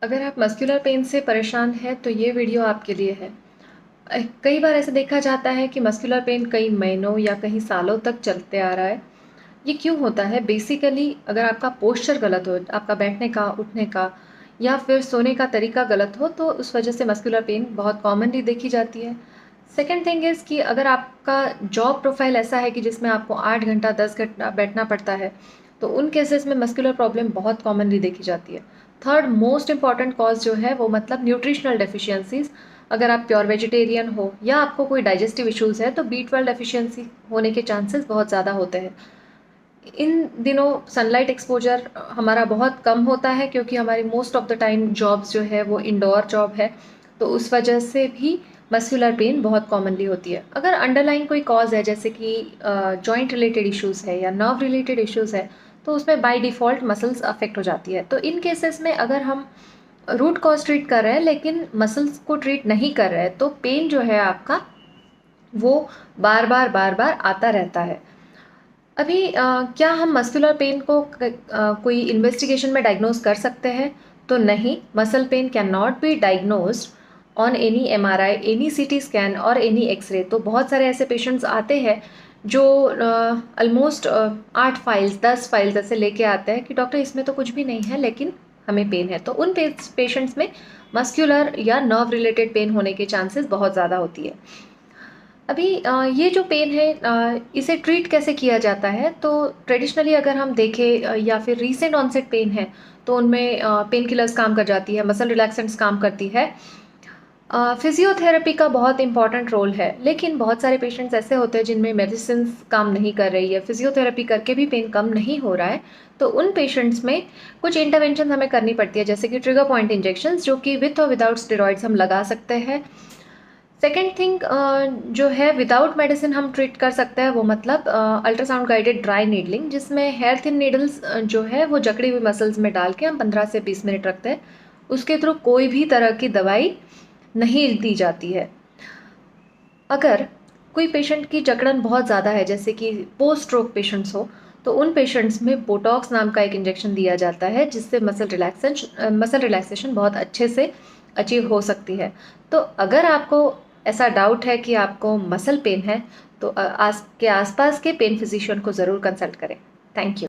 अगर आप muscular pain से परेशान हैं तो ये वीडियो आपके लिए है। कई बार ऐसा देखा जाता है कि मस्कुलर पेन कई महीनों या कई सालों तक चलते आ रहा है। ये क्यों होता है? बेसिकली अगर आपका पोस्चर गलत हो, आपका बैठने का, उठने का या फिर सोने का तरीका गलत हो तो उस वजह से मस्कुलर पेन बहुत कॉमनली देखी जाती है। सेकंड थिंग इज़ कि अगर आपका जॉब प्रोफाइल ऐसा है कि जिसमें आपको 8 घंटा 10 घंटा बैठना पड़ता है, तो उन केसेस में मस्कुलर प्रॉब्लम बहुत कॉमनली देखी जाती है। थर्ड मोस्ट इम्पॉर्टेंट कॉज जो है वो मतलब न्यूट्रिशनल डेफिशिएंसीज़। अगर आप प्योर वेजिटेरियन हो या आपको कोई डाइजेस्टिव इश्यूज़ है तो B12 डेफिशिएंसी होने के चांसेस बहुत ज़्यादा होते हैं। इन दिनों सनलाइट एक्सपोजर हमारा बहुत कम होता है क्योंकि हमारी most of the time jobs जो है वो इंडोर जॉब है, तो उस वजह से भी मस्कुलर पेन बहुत कॉमनली होती है। अगर अंडरलाइन कोई कॉज है जैसे कि जॉइंट रिलेटेड इश्यूज़ है या नर्व रिलेटेड इश्यूज़ है, तो उसमें बाय डिफ़ॉल्ट मसल्स अफेक्ट हो जाती है। तो इन केसेस में अगर हम रूट कॉज ट्रीट कर रहे हैं लेकिन मसल्स को ट्रीट नहीं कर रहे हैं, तो पेन जो है आपका वो बार बार आता रहता है। अभी क्या हम मस्कुलर पेन को कोई इन्वेस्टिगेशन में डायग्नोज कर सकते हैं? तो नहीं, muscle pain can not be diagnosed on any MRI, any CT scan और एनी एक्सरे। तो बहुत सारे ऐसे पेशेंट्स आते हैं जो ऑलमोस्ट 8 फाइल्स 10 फाइल्स ऐसे लेके आते हैं कि डॉक्टर इसमें तो कुछ भी नहीं है लेकिन हमें पेन है। तो उन पेशेंट्स में मस्कुलर या नर्व रिलेटेड पेन होने के चांसेस बहुत ज़्यादा होती है। अभी ये जो पेन है इसे ट्रीट कैसे किया जाता है? तो ट्रेडिशनली अगर हम देखें या फिर रीसेंट ऑनसेट पेन है तो उनमें पेन किलर्स काम कर जाती है, मसल रिलैक्सेंट्स काम करती है। फिजियोथेरेपी का बहुत इंपॉर्टेंट रोल है, लेकिन बहुत सारे पेशेंट्स ऐसे होते हैं जिनमें मेडिसिन्स काम नहीं कर रही है, फिजियोथेरेपी करके भी पेन कम नहीं हो रहा है। तो उन पेशेंट्स में कुछ इंटरवेंशन हमें करनी पड़ती है, जैसे कि ट्रिगर पॉइंट इंजेक्शंस जो कि विथ और विदाउट स्टेरॉइड्स हम लगा सकते हैं। सेकेंड थिंग जो है विदाउट मेडिसिन हम ट्रीट कर सकते हैं वो मतलब अल्ट्रासाउंड गाइडेड ड्राई नीडलिंग, जिसमें हेयर थिन नीडल्स जो है वो जकड़ी हुई मसल्स में डाल के हम 15 से 20 मिनट रखते हैं। उसके थ्रू कोई भी तरह की दवाई नहीं दी जाती है। अगर कोई पेशेंट की जकड़न बहुत ज़्यादा है जैसे कि पोस्ट स्ट्रोक पेशेंट्स हो, तो उन पेशेंट्स में बोटॉक्स नाम का एक इंजेक्शन दिया जाता है जिससे मसल रिलैक्सेशन बहुत अच्छे से अचीव हो सकती है। तो अगर आपको ऐसा डाउट है कि आपको मसल पेन है तो आस के आसपास के पेन फिजिशियन को ज़रूर कंसल्ट करें। Thank you.